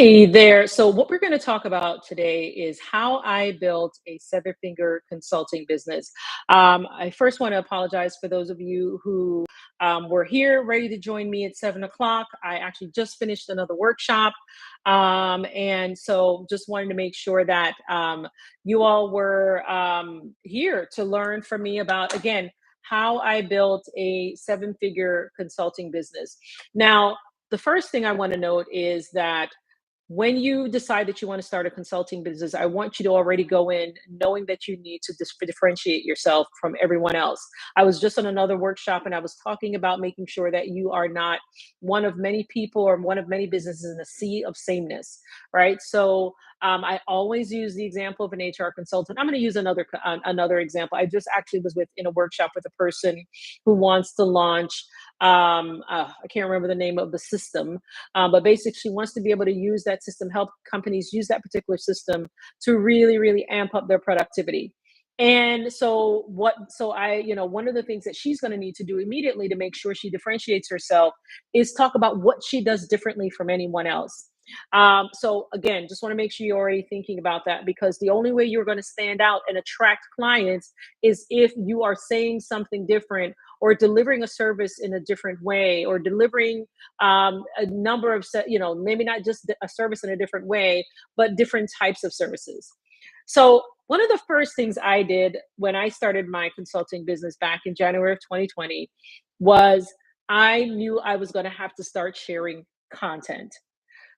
Hey there. So, what we're going to talk about today is how I built a seven figure consulting business. I first want to apologize for those of you who were here ready to join me at 7 o'clock. I actually just finished another workshop. And so, just wanted to make sure that you all were here to learn from me about, again, how I built a seven figure consulting business. Now, the first thing I want to note is that when you decide that you want to start a consulting business, I want you to already go in knowing that you need to differentiate yourself from everyone else. I was just on another workshop and I was talking about making sure that you are not one of many people or one of many businesses in a sea of sameness, right? So I always use the example of an HR consultant. I'm going to use another example. I just actually was in a workshop with a person who wants to launch. I can't remember the name of the system, but basically, she wants to be able to use that system, help companies use that particular system to really, really amp up their productivity. And one of the things that she's going to need to do immediately to make sure she differentiates herself is talk about what she does differently from anyone else. So again, just want to make sure you're already thinking about that because the only way you're going to stand out and attract clients is if you are saying something different or delivering a service in a different way or delivering a number of maybe not just a service in a different way but different types of services. So one of the first things I did when I started my consulting business back in January of 2020 was I knew I was going to have to start sharing content.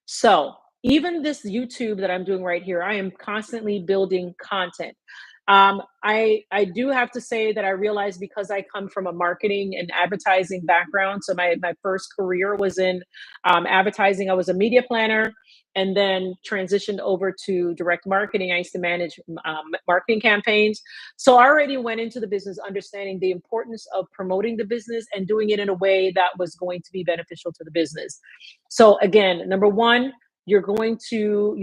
So even this YouTube that I'm doing right here, I am constantly building content. I do have to say that I realized because I come from a marketing and advertising background. So my first career was in advertising. I was a media planner and then transitioned over to direct marketing. I used to manage marketing campaigns. So I already went into the business understanding the importance of promoting the business and doing it in a way that was going to be beneficial to the business. So again, number one, you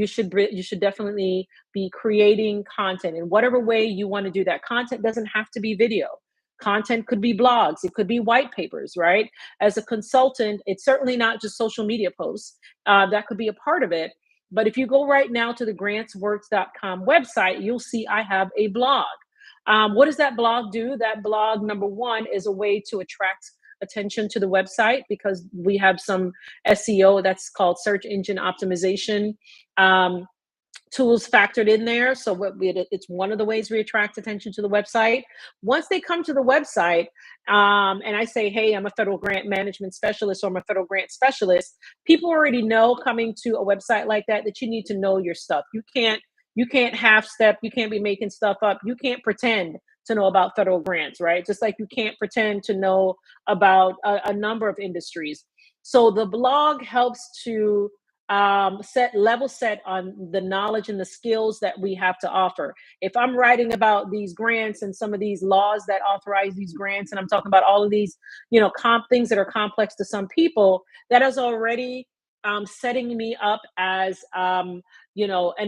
should definitely be creating content in whatever way you want to do that. Content doesn't have to be video. Content could be blogs, it could be white papers, right? As a consultant, it's certainly not just social media posts. That could be a part of it. But if you go right now to the grantsworks.com website, you'll see I have a blog. What does that blog do? That blog, number one, is a way to attract attention to the website because we have some SEO, that's called search engine optimization, tools factored in there. So it's one of the ways we attract attention to the website. Once they come to the website, and I say, hey, I'm a federal grant management specialist or I'm a federal grant specialist, people already know coming to a website like that you need to know your stuff. You can't half step, you can't be making stuff up, you can't pretend to know about federal grants, right? Just like you can't pretend to know about a number of industries. So the blog helps to set on the knowledge and the skills that we have to offer. If I'm writing about these grants and some of these laws that authorize these grants, and I'm talking about all of these, things that are complex to some people, that is already setting me up as, an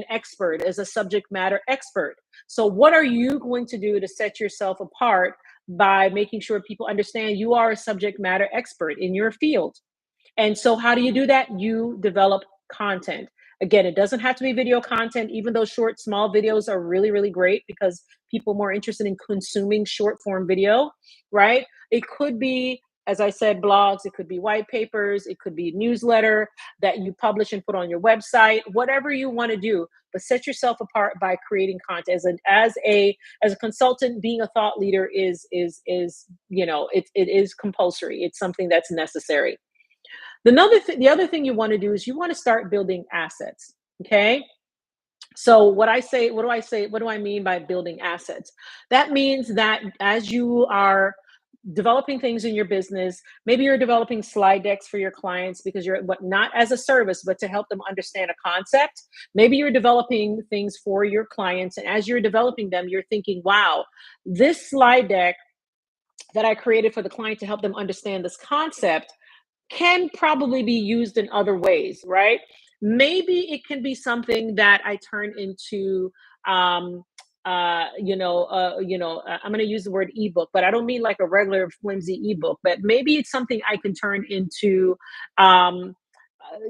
expert, as a subject matter expert. So, what are you going to do to set yourself apart by making sure people understand you are a subject matter expert in your field? And so, how do you do that? You develop content. Again, it doesn't have to be video content, even though short, small videos are really, really great because people are more interested in consuming short form video, right? It could be, as I said, blogs, it could be white papers, it could be newsletter that you publish and put on your website, whatever you want to do, but set yourself apart by creating content. As a consultant, being a thought leader it is compulsory. It's something that's necessary. The other thing you want to do is you want to start building assets. Okay. So what do I mean by building assets? That means that as you are developing things in your business, maybe you're developing slide decks for your clients because not as a service, but to help them understand a concept. Maybe you're developing things for your clients. And as you're developing them, you're thinking, wow, this slide deck that I created for the client to help them understand this concept can probably be used in other ways, right? Maybe it can be something that I turn into, I'm going to use the word ebook, but I don't mean like a regular flimsy ebook, but maybe it's something I can turn into,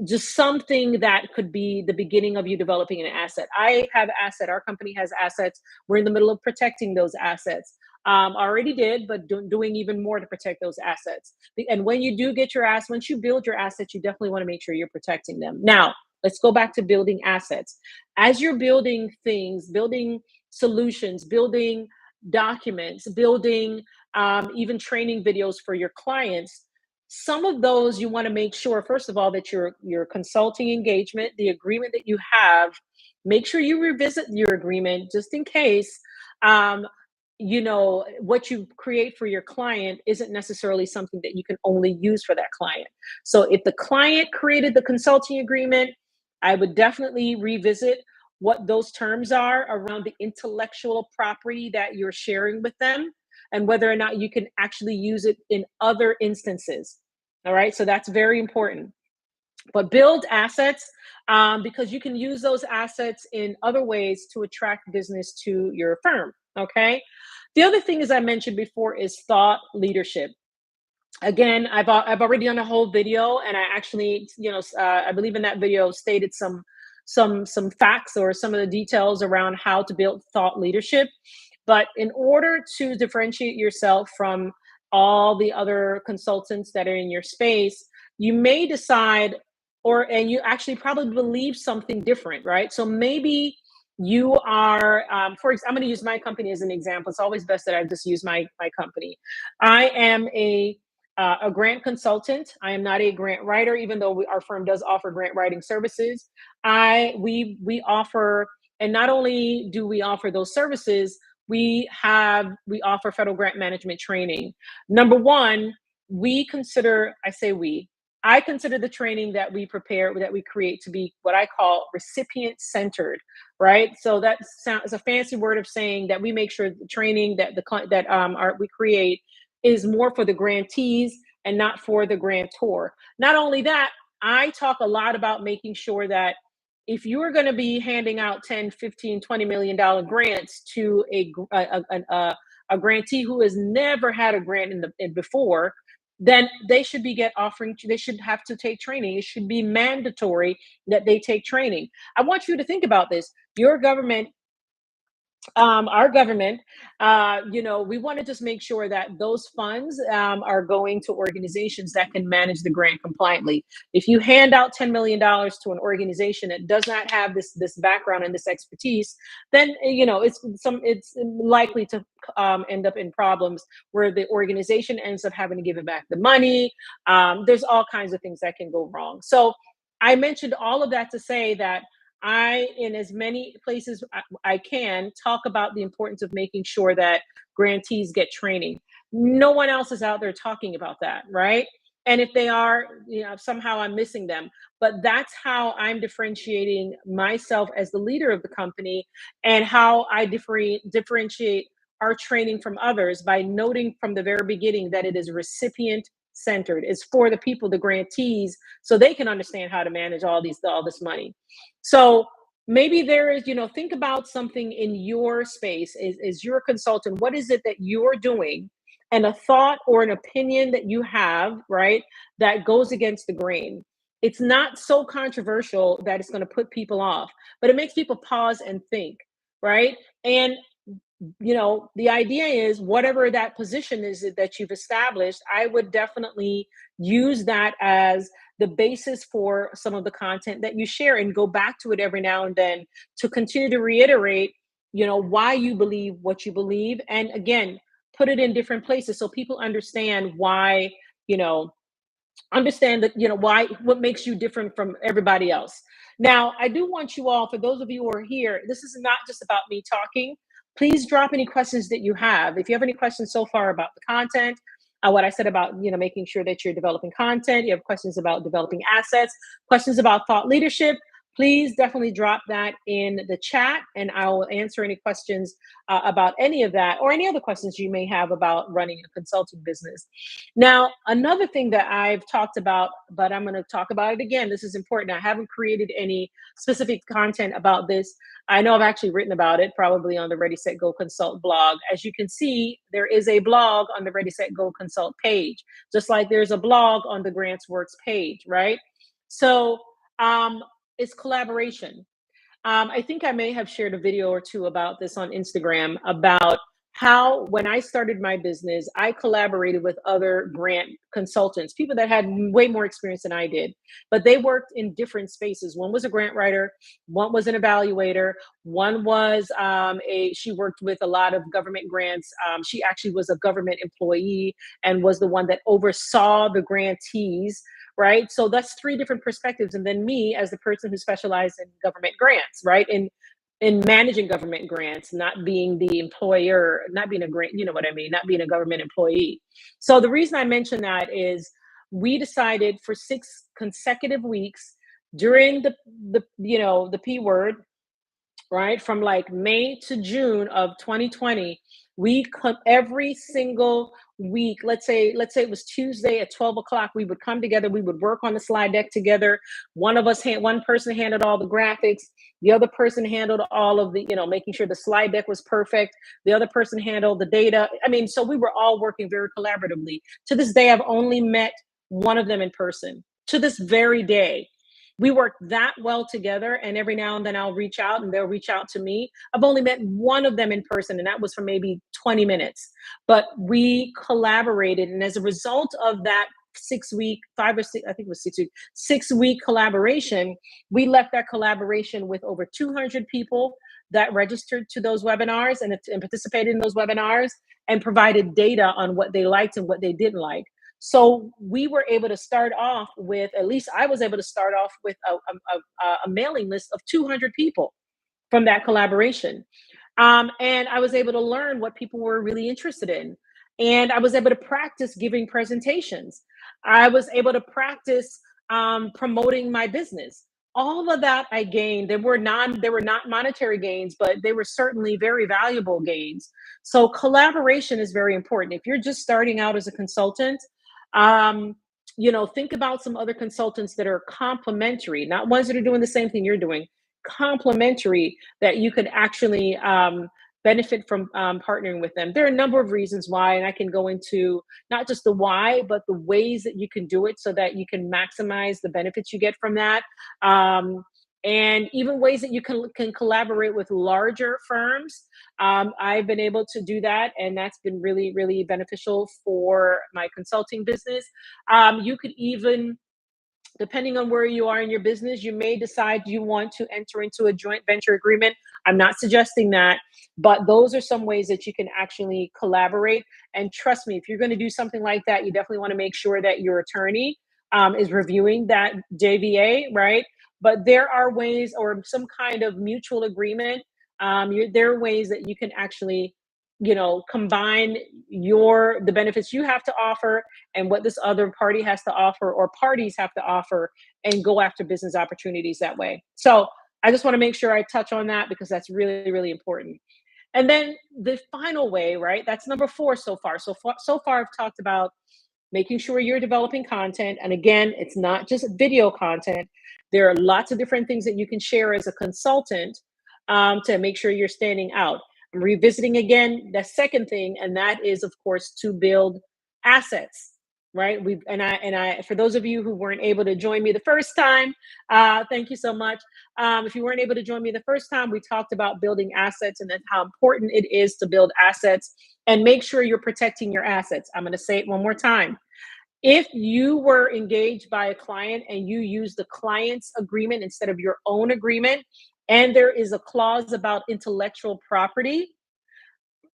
just something that could be the beginning of you developing an asset. I have asset. Our company has assets. We're in the middle of protecting those assets. Already did, but doing even more to protect those assets. And when you do get your ass, once you build your assets, you definitely want to make sure you're protecting them. Now, let's go back to building assets. As you're building things, building solutions, building documents, building even training videos for your clients, some of those you want to make sure, first of all, that your consulting engagement, the agreement that you have, make sure you revisit your agreement just in case um, what you create for your client isn't necessarily something that you can only use for that client. So if the client created the consulting agreement, I would definitely revisit what those terms are around the intellectual property that you're sharing with them, and whether or not you can actually use it in other instances. All right, so that's very important. But build assets, because you can use those assets in other ways to attract business to your firm. Okay. The other thing, as I mentioned before, is thought leadership. Again, I've already done a whole video, and I actually, I believe in that video stated some facts or some of the details around how to build thought leadership. But in order to differentiate yourself from all the other consultants that are in your space, you may decide, and you actually probably believe something different, right? So maybe you are, I'm going to use my company as an example. It's always best that I just use my company. I am a grant consultant. I am not a grant writer, even though our firm does offer grant writing services. We offer, and not only do we offer those services, we offer federal grant management training. Number one, I consider the training that we prepare, that we create, to be what I call recipient centered, right? So that sounds a fancy word of saying that we make sure the training that we create is more for the grantees and not for the grantor. Not only that, I talk a lot about making sure that if you are going to be handing out 10, 15, $20 million grants to a grantee who has never had a grant before, then they should have to take training. It should be mandatory that they take training. I want you to think about this. Your government, our government, we want to just make sure that those funds are going to organizations that can manage the grant compliantly. If you hand out $10 million to an organization that does not have this background and this expertise, then it's likely to end up in problems where the organization ends up having to give it back the money. There's all kinds of things that can go wrong. So I mentioned all of that to say that in as many places I can, talk about the importance of making sure that grantees get training. No one else is out there talking about that, right? And if they are, somehow I'm missing them. But that's how I'm differentiating myself as the leader of the company, and how I differentiate our training from others, by noting from the very beginning that it is recipient centered. It's for the people, the grantees, so they can understand how to manage all this money. So maybe there is, think about something in your space. Is you're a consultant, what is it that you're doing, and a thought or an opinion that you have, right, that goes against the grain? It's not so controversial that it's going to put people off, but it makes people pause and think, right? And the idea is, whatever that position is that you've established, I would definitely use that as the basis for some of the content that you share, and go back to it every now and then to continue to reiterate, why you believe what you believe. And again, put it in different places so people understand why, you know, understand that, why, what makes you different from everybody else. Now, I do want you all, for those of you who are here, this is not just about me talking. Please drop any questions that you have. If you have any questions so far about the content, what I said about, making sure that you're developing content, you have questions about developing assets, questions about thought leadership, please definitely drop that in the chat, and I will answer any questions about any of that, or any other questions you may have about running a consulting business. Now, another thing that I've talked about, but I'm going to talk about it again. This is important. I haven't created any specific content about this. I know I've actually written about it, probably on the Ready, Set, Go Consult blog. As you can see, there is a blog on the Ready, Set, Go Consult page, just like there's a blog on the Grants Works page, right? So um, it's collaboration. I think I may have shared a video or two about this on Instagram about how, when I started my business, I collaborated with other grant consultants, people that had way more experience than I did, but they worked in different spaces. One was a grant writer, one was an evaluator, one was she worked with a lot of government grants. She actually was a government employee and was the one that oversaw the grantees, right? So that's three different perspectives. And then me as the person who specialized in government grants, right? In managing government grants, not being the employer, not being a grant, you know what I mean, not being a government employee. So the reason I mention that is we decided for 6 consecutive weeks during the P word, right? From like May to June of 2020, we come every single week. Let's say it was Tuesday at 12 o'clock. We would come together. We would work on the slide deck together. One person handled all the graphics. The other person handled all of the, making sure the slide deck was perfect. The other person handled the data. I mean, so we were all working very collaboratively. To this day, I've only met one of them in person. To this very day, we work that well together, and every now and then I'll reach out and they'll reach out to me. I've only met one of them in person, and that was for maybe 20 minutes, but we collaborated. And as a result of that 6 week, 5 or 6, I think it was 6 week, 6 week collaboration, we left that collaboration with over 200 people that registered to those webinars and participated in those webinars and provided data on what they liked and what they didn't like. So we were able to start off with, at least I was able to start off with a mailing list of 200 people from that collaboration. And I was able to learn what people were really interested in. And I was able to practice giving presentations. I was able to practice promoting my business. All of that I gained. They were not monetary gains, but they were certainly very valuable gains. So collaboration is very important. If you're just starting out as a consultant, um, think about some other consultants that are complementary, not ones that are doing the same thing you're doing, complementary, that you could actually benefit from partnering with them. There are a number of reasons why, and I can go into not just the why, but the ways that you can do it so that you can maximize the benefits you get from that. And even ways that you can collaborate with larger firms. I've been able to do that, and that's been really, really beneficial for my consulting business. You could even, depending on where you are in your business, you may decide you want to enter into a joint venture agreement. I'm not suggesting that, but those are some ways that you can actually collaborate. And trust me, if you're going to do something like that, you definitely want to make sure that your attorney is reviewing that JVA, right? But there are ways, or some kind of mutual agreement. There are ways that you can actually, combine the benefits you have to offer and what this other party has to offer, or parties have to offer, and go after business opportunities that way. So I just want to make sure I touch on that because that's really, really important. And then the final way, right? That's number 4 so far. So far I've talked about making sure you're developing content. And again, it's not just video content. There are lots of different things that you can share as a consultant to make sure you're standing out. I'm revisiting again the second thing, and that is, of course, to build assets. Right. And I, for those of you who weren't able to join me the first time, thank you so much. If you weren't able to join me the first time, we talked about building assets and then how important it is to build assets and make sure you're protecting your assets. I'm going to say it one more time. If you were engaged by a client and you use the client's agreement instead of your own agreement, and there is a clause about intellectual property,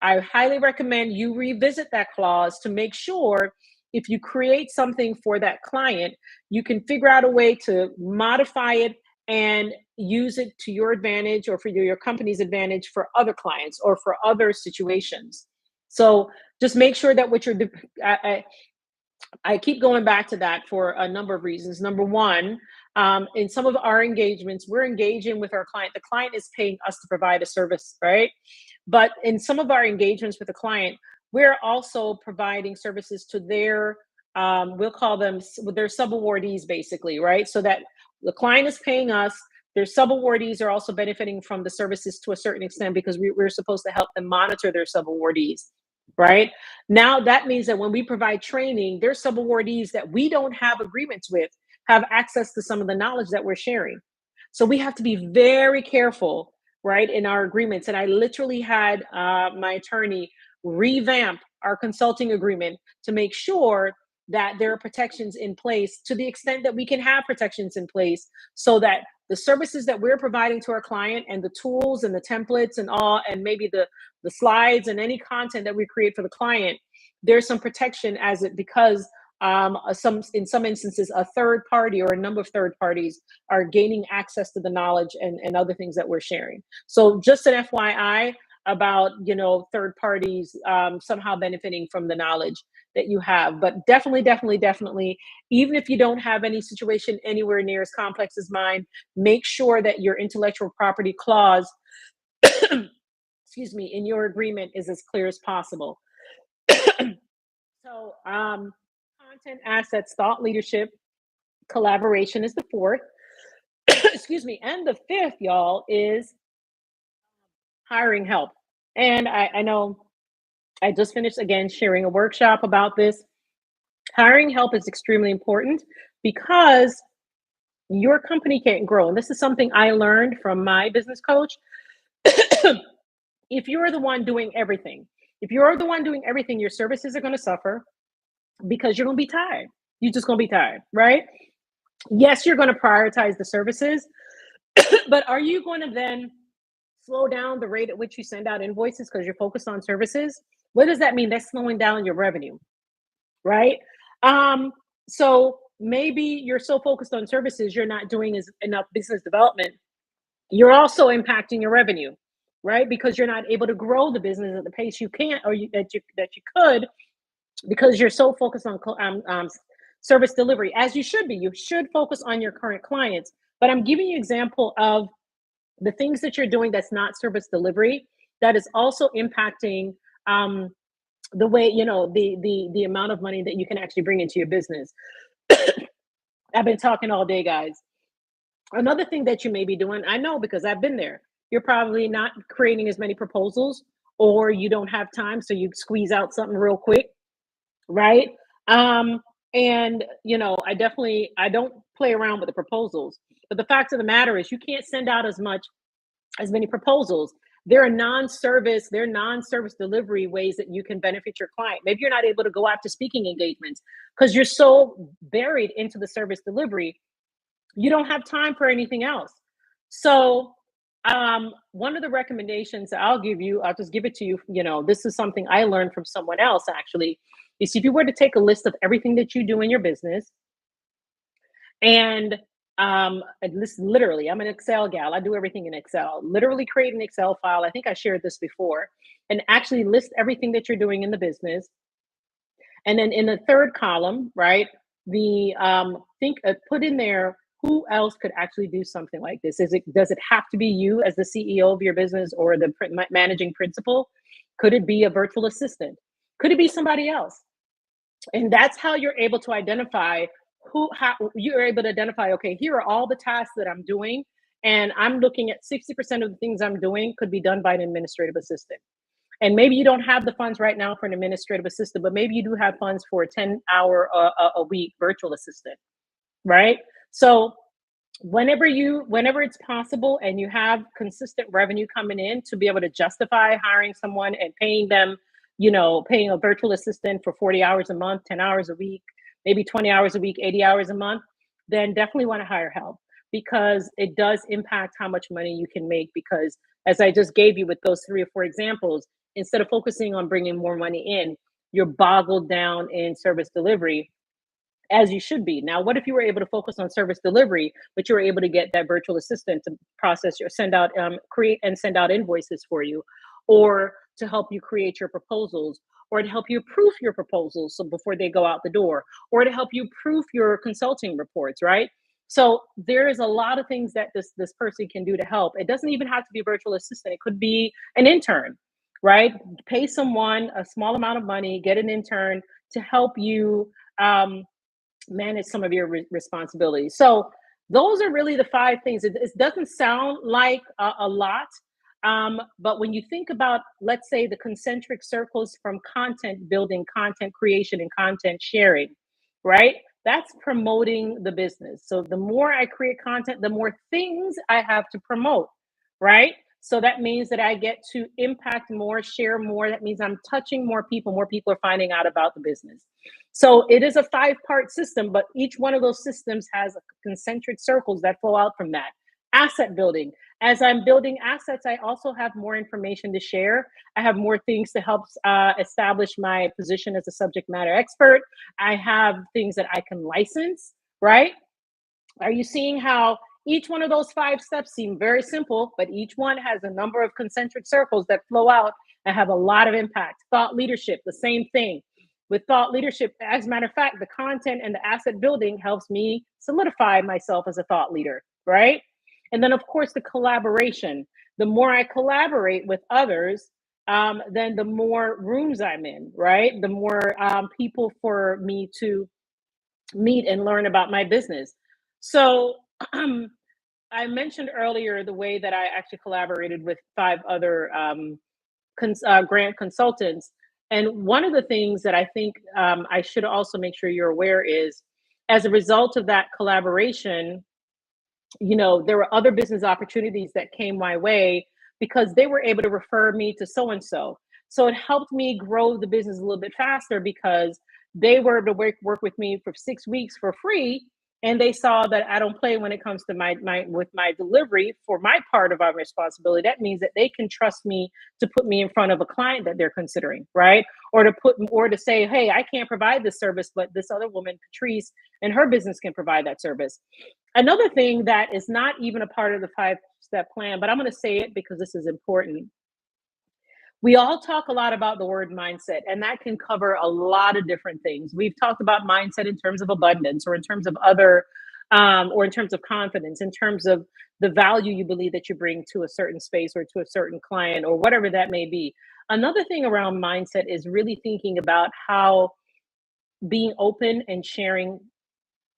I highly recommend you revisit that clause to make sure if you create something for that client, you can figure out a way to modify it and use it to your advantage or for your company's advantage for other clients or for other situations. So just make sure that what you're, I keep going back to that for a number of reasons. Number one, in some of our engagements, we're engaging with our client. The client is paying us to provide a service, right? But in some of our engagements with the client, we're also providing services to their, we'll call them their subawardees, basically, right? So that the client is paying us. Their subawardees are also benefiting from the services to a certain extent because we're supposed to help them monitor their subawardees, right? Now that means that when we provide training, there's subawardees that we don't have agreements with have access to some of the knowledge that we're sharing. So we have to be very careful, right, in our agreements. And I literally had my attorney revamp our consulting agreement to make sure that there are protections in place to the extent that we can have protections in place so that the services that we're providing to our client and the tools and the templates and all, and maybe the slides and any content that we create for the client, there's some protection as it because some in some instances a third party or a number of third parties are gaining access to the knowledge and other things that we're sharing. So just an FYI about third parties somehow benefiting from the knowledge that you have. But definitely, even if you don't have any situation anywhere near as complex as mine, make sure that your intellectual property clause, excuse me, in your agreement is as clear as possible. So, content assets, thought leadership, collaboration is the fourth. Excuse me. And the fifth, y'all, is hiring help. And I know I just finished again sharing a workshop about this. Hiring help is extremely important because your company can't grow. And this is something I learned from my business coach. If you're the one doing everything, your services are going to suffer because you're going to be tired. You're just going to be tired, right? Yes, you're going to prioritize the services, but are you going to then slow down the rate at which you send out invoices because you're focused on services? What does that mean? That's slowing down your revenue, right? So maybe you're so focused on services, you're not doing enough business development. You're also impacting your revenue, right? Because you're not able to grow the business at the pace you can or that you could because you're so focused on service delivery, as you should be. You should focus on your current clients. But I'm giving you an example of the things that you're doing that's not service delivery that is also impacting the way the amount of money that you can actually bring into your business. I've been talking all day, guys. Another thing that you may be doing, I know because I've been there, you're probably not creating as many proposals or you don't have time, so you squeeze out something real quick, right? And I don't play around with the proposals, but the fact of the matter is you can't send out as many proposals. There are non-service delivery ways that you can benefit your client. Maybe you're not able to go after speaking engagements because you're so buried into the service delivery, you don't have time for anything else. So one of the recommendations that I'll give you, I'll just give it to you. This is something I learned from someone else actually, is if you were to take a list of everything that you do in your business and this literally, I'm an Excel gal. I do everything in Excel. Literally create an Excel file. I think I shared this before, and actually list everything that you're doing in the business. And then in the third column, right, put in there who else could actually do something like this. Does it have to be you as the CEO of your business or the managing principal? Could it be a virtual assistant? Could it be somebody else? And that's how you're able to identify okay, here are all the tasks that I'm doing, and I'm looking at 60% of the things I'm doing could be done by an administrative assistant. And maybe you don't have the funds right now for an administrative assistant, but maybe you do have funds for a 10-hour a week virtual assistant, right? So whenever it's possible and you have consistent revenue coming in to be able to justify hiring someone and paying them, paying a virtual assistant for 40 hours a month, 10 hours a week, maybe 20 hours a week, 80 hours a month, then definitely want to hire help because it does impact how much money you can make. Because as I just gave you with those 3 or 4 examples, instead of focusing on bringing more money in, you're boggled down in service delivery, as you should be. Now, what if you were able to focus on service delivery, but you were able to get that virtual assistant to process your create and send out invoices for you, or to help you create your proposals, or to help you proof your proposals so before they go out the door, or to help you proof your consulting reports, right? So there is a lot of things that this person can do to help. It doesn't even have to be a virtual assistant. It could be an intern, right? Pay someone a small amount of money, get an intern to help you manage some of your responsibilities. So those are really the 5 things. It doesn't sound like a lot, but when you think about, let's say, the concentric circles from content building, content creation, and content sharing, right? That's promoting the business. So the more I create content, the more things I have to promote, right? So that means that I get to impact more, share more. That means I'm touching more people. More people are finding out about the business. So it is a five-part system, but each one of those systems has concentric circles that flow out from that. Asset building. As I'm building assets, I also have more information to share. I have more things to help establish my position as a subject matter expert. I have things that I can license, right? Are you seeing how each one of those five steps seem very simple, but each one has a number of concentric circles that flow out and have a lot of impact? Thought leadership, the same thing. With thought leadership, as a matter of fact, the content and the asset building helps me solidify myself as a thought leader, right? And then, of course, the collaboration. The more I collaborate with others, then the more rooms I'm in, right? The more people for me to meet and learn about my business. So I mentioned earlier the way that I actually collaborated with five other grant consultants. And one of the things that I think I should also make sure you're aware is, as a result of that collaboration, there were other business opportunities that came my way because they were able to refer me to so and so. So it helped me grow the business a little bit faster because they were able to work with me for 6 weeks for free. And they saw that I don't play when it comes to my delivery for my part of our responsibility. That means that they can trust me to put me in front of a client that they're considering, right? Or to say, hey, I can't provide this service, but this other woman, Patrice, and her business can provide that service. Another thing that is not even a part of the five-step plan, but I'm going to say it because this is important. We all talk a lot about the word mindset, and that can cover a lot of different things. We've talked about mindset in terms of abundance, or in terms of or in terms of confidence, in terms of the value you believe that you bring to a certain space or to a certain client, or whatever that may be. Another thing around mindset is really thinking about how being open and sharing,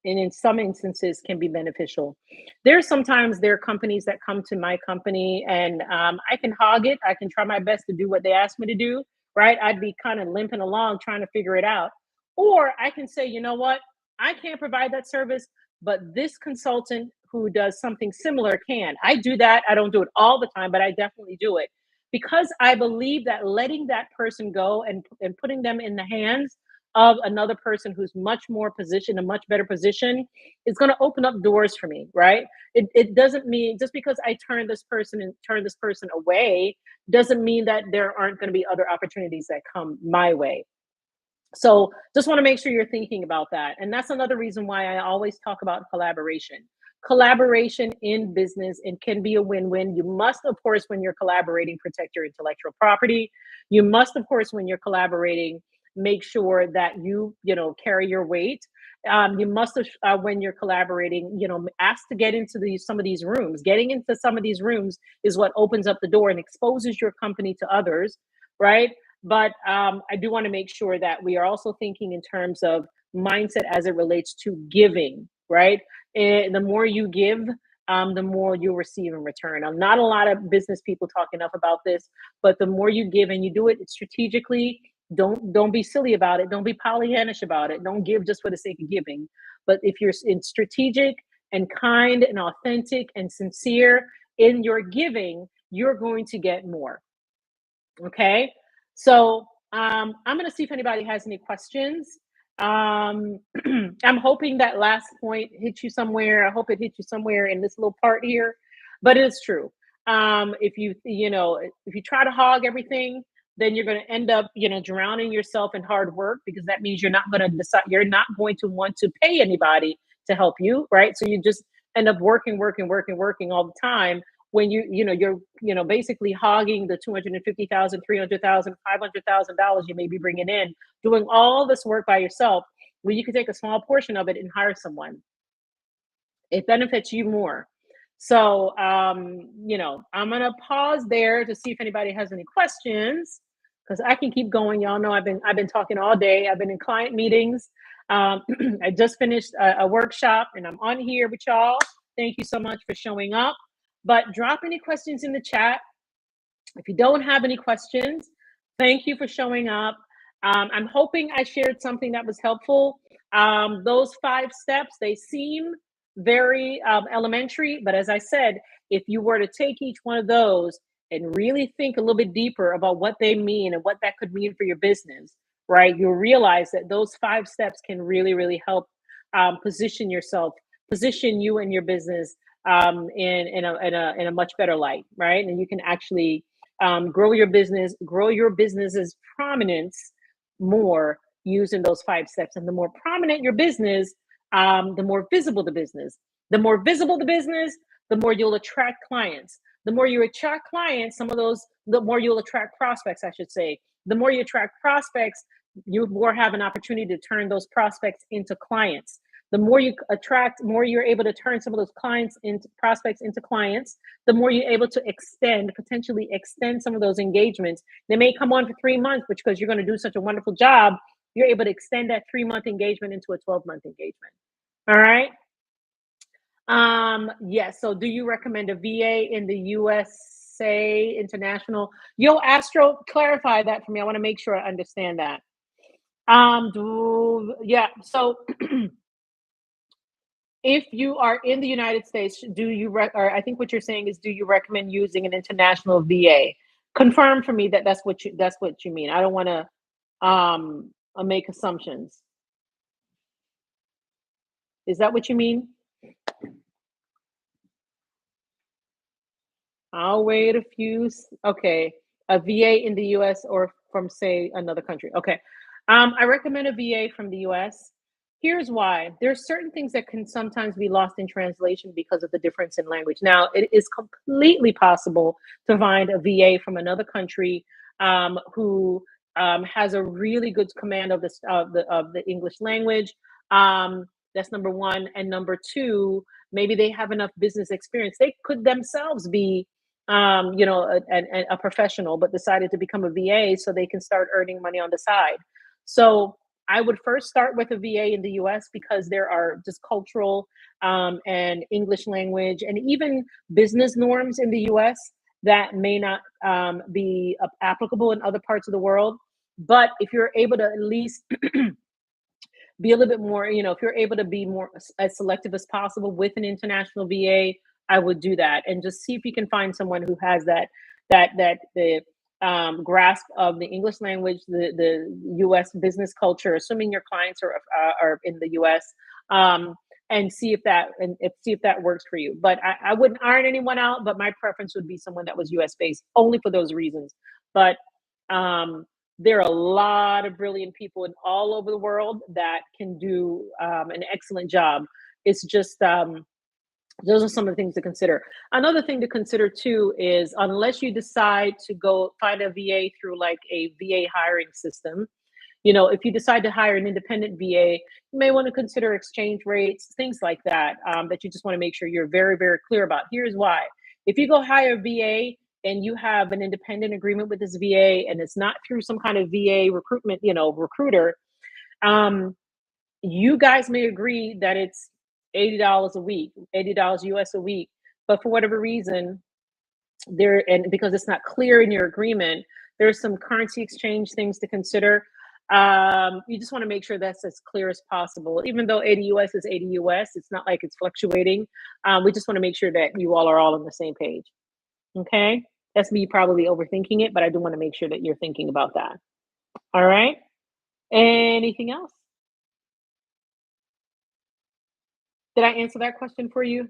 and in some instances can be beneficial. There are companies that come to my company, and I can hog it. I can try my best to do what they ask me to do, right? I'd be kind of limping along trying to figure it out. Or I can say, you know what? I can't provide that service, but this consultant who does something similar can. I do that. I don't do it all the time, but I definitely do it because I believe that letting that person go and putting them in the hands of another person who's much more positioned, a much better position, is going to open up doors for me, right? It doesn't mean just because I turn this person away doesn't mean that there aren't going to be other opportunities that come my way. So just want to make sure you're thinking about that. And that's another reason why I always talk about collaboration. Collaboration in business, and can be a win-win. You must, of course, when you're collaborating, protect your intellectual property. You must, of course, when you're collaborating, make sure that you carry your weight. You must, when you're collaborating, ask to get into some of these rooms. Getting into some of these rooms is what opens up the door and exposes your company to others, right? But I do want to make sure that we are also thinking in terms of mindset as it relates to giving, right? And the more you give, the more you'll receive in return. Not a lot of business people talk enough about this, but the more you give and you do it strategically, don't be silly about it. Don't be Pollyannish about it. Don't give just for the sake of giving. But if you're in strategic and kind and authentic and sincere in your giving, you're going to get more. Okay. So I'm going to see if anybody has any questions. Um, I'm hoping that last point hit you somewhere. I hope it hit you somewhere in this little part here, but it's true. If you try to hog everything, then you're going to end up, drowning yourself in hard work, because that means you're not going to want to pay anybody to help you, right? So you just end up working, working, working, working all the time, when you're basically hogging the 250,000, 300,000, $500,000 you may be bringing in, doing all this work by yourself, where you can take a small portion of it and hire someone. It benefits you more. So I'm gonna pause there to see if anybody has any questions, because I can keep going. Y'all know I've been talking all day. I've been in client meetings. I just finished a workshop, and I'm on here with y'all. Thank you so much for showing up. But drop any questions in the chat. If you don't have any questions, thank you for showing up. I'm hoping I shared something that was helpful. Those 5 steps, they seem very elementary, but as I said, if you were to take each one of those and really think a little bit deeper about what they mean and what that could mean for your business, right? You'll realize that those 5 steps can really, really help position yourself, position you and your business in a much better light, right? And you can actually grow your business's prominence more using those 5 steps. And the more prominent your business, the more visible the business. The more visible the business, the more you'll attract clients. The more you attract clients, the more you'll attract prospects, I should say. The more you attract prospects, you more have an opportunity to turn those prospects into clients. The more you attract, more you're able to turn some of those clients into prospects into clients, the more you're able to potentially extend some of those engagements. They may come on for 3 months, but because you're going to do such a wonderful job, you're able to extend that 3 month engagement into a 12-month engagement. All right. Yes. So do you recommend a VA in the USA international? Yo, Astro, clarify that for me. I want to make sure I understand that. Yeah. So if you are in the United States, or I think what you're saying is, do you recommend using an international VA? Confirm for me that that's what you mean. I don't want to make assumptions. Is that what you mean? I'll wait a few. Okay, a VA in the U.S. or from say another country. Okay, I recommend a VA from the U.S. Here's why. There's certain things that can sometimes be lost in translation because of the difference in language. Now, it is completely possible to find a VA from another country who has a really good command of the English language. That's number one, and number two, maybe they have enough business experience. They could themselves be a professional, but decided to become a VA so they can start earning money on the side. So I would first start with a VA in the US because there are just cultural and English language and even business norms in the US that may not be applicable in other parts of the world. But if you're able to at least be a little bit more, if you're able to be more as selective as possible with an international VA, I would do that and just see if you can find someone who has the grasp of the English language, the U.S. business culture, assuming your clients are in the U.S. And see if that works for you. But I wouldn't iron anyone out. But my preference would be someone that was U.S. based, only for those reasons. But there are a lot of brilliant people in all over the world that can do an excellent job. It's just those are some of the things to consider. Another thing to consider too is, unless you decide to go find a VA through like a VA hiring system, if you decide to hire an independent VA, you may want to consider exchange rates, things like that, that you just want to make sure you're very, very clear about. Here's why. If you go hire a VA and you have an independent agreement with this VA and it's not through some kind of VA recruitment, recruiter, you guys may agree that it's $80 a week, $80 US a week, but for whatever reason, because it's not clear in your agreement, there's some currency exchange things to consider. You just want to make sure that's as clear as possible. Even though 80 US is 80 US, it's not like it's fluctuating. We just want to make sure that you all are all on the same page. Okay, that's me probably overthinking it, but I do want to make sure that you're thinking about that. All right. Anything else? Did I answer that question for you?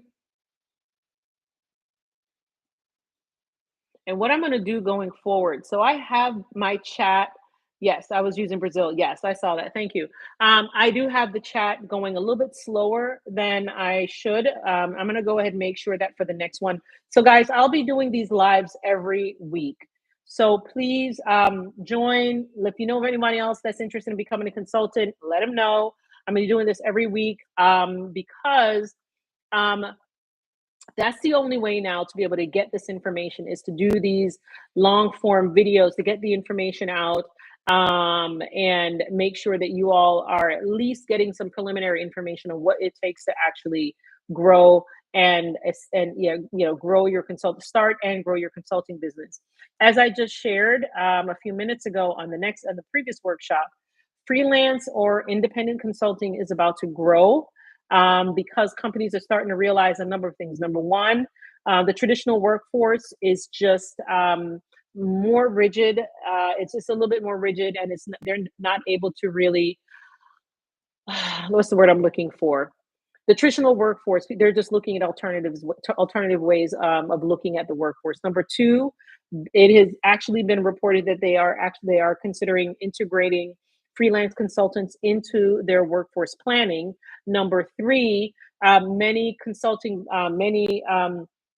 And what I'm going to do going forward. So I have my chat. Yes, I was using Brazil. Yes, I saw that. Thank you. I do have the chat going a little bit slower than I should. I'm going to go ahead and make sure that for the next one. So, guys, I'll be doing these lives every week. So please join. If you know of anybody else that's interested in becoming a consultant, let them know. I'm going to be doing this every week because that's the only way now to be able to get this information, is to do these long form videos to get the information out and make sure that you all are at least getting some preliminary information on what it takes to actually grow and grow your start and grow your consulting business. As I just shared a few minutes ago on the previous workshop, freelance or independent consulting is about to grow because companies are starting to realize a number of things. Number one, the traditional workforce is just more rigid. It's just a little bit more rigid, and they're not able to really what's the word I'm looking for? The traditional workforce, they're just looking at alternative ways of looking at the workforce. Number two, it has actually been reported that they are considering integrating freelance consultants into their workforce planning. Number three, many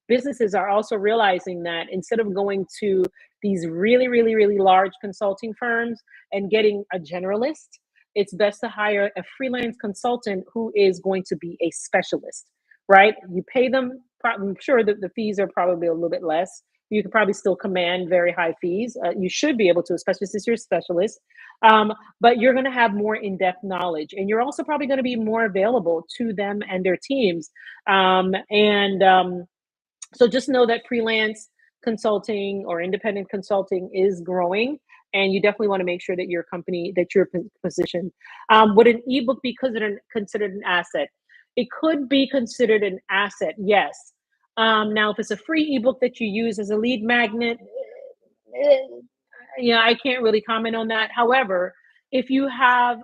businesses are also realizing that instead of going to these really, really, really large consulting firms and getting a generalist, it's best to hire a freelance consultant who is going to be a specialist, right? You pay them, I'm sure that the fees are probably a little bit less. You can probably still command very high fees. You should be able to, especially since you're a specialist. But you're going to have more in depth knowledge, and you're also probably going to be more available to them and their teams. So just know that freelance consulting or independent consulting is growing, and you definitely want to make sure that your company, that you're positioned. Would an ebook be considered an asset? It could be considered an asset, yes. Now, if it's a free ebook that you use as a lead magnet, eh, yeah, I can't really comment on that. However, if you have,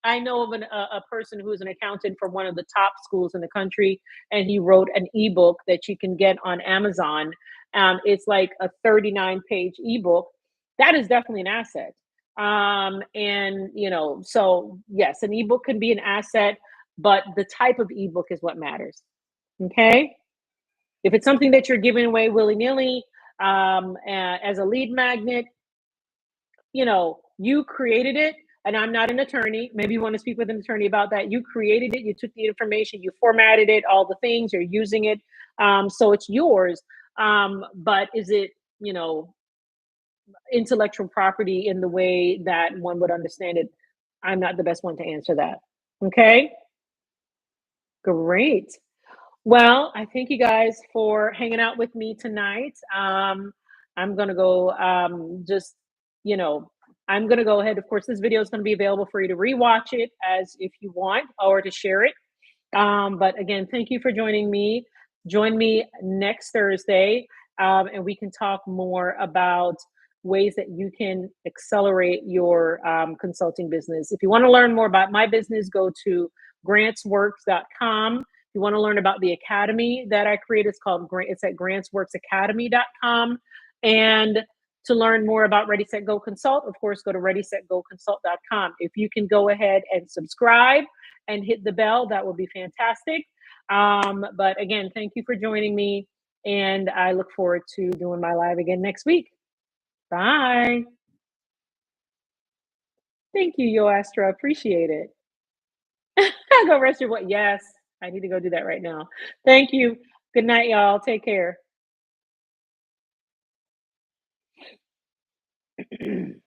I know of a person who's an accountant from one of the top schools in the country, and he wrote an ebook that you can get on Amazon. It's like a 39-page ebook. That is definitely an asset. And so yes, an ebook can be an asset, but the type of ebook is what matters. Okay. If it's something that you're giving away willy nilly as a lead magnet, you created it, and I'm not an attorney. Maybe you want to speak with an attorney about that. You created it, you took the information, you formatted it, all the things, you're using it. So it's yours. But is it, you know, intellectual property in the way that one would understand it? I'm not the best one to answer that. Okay, great. Well, I thank you guys for hanging out with me tonight. I'm gonna go just, you know, I'm gonna go ahead. Of course, this video is gonna be available for you to rewatch it as if you want, or to share it. But again, thank you for joining me. Join me next Thursday, and we can talk more about ways that you can accelerate your consulting business. If you want to learn more about my business, go to grantsworks.com. If you want to learn about the academy that I created, it's at grantsworksacademy.com. And to learn more about Ready, Set, Go Consult, of course, go to readysetgoconsult.com. If you can go ahead and subscribe and hit the bell, that would be fantastic. But again, thank you for joining me, and I look forward to doing my live again next week. Bye. Thank you, Yo Astra. Appreciate it. Go rest your what? Yes, I need to go do that right now. Thank you. Good night, y'all. Take care.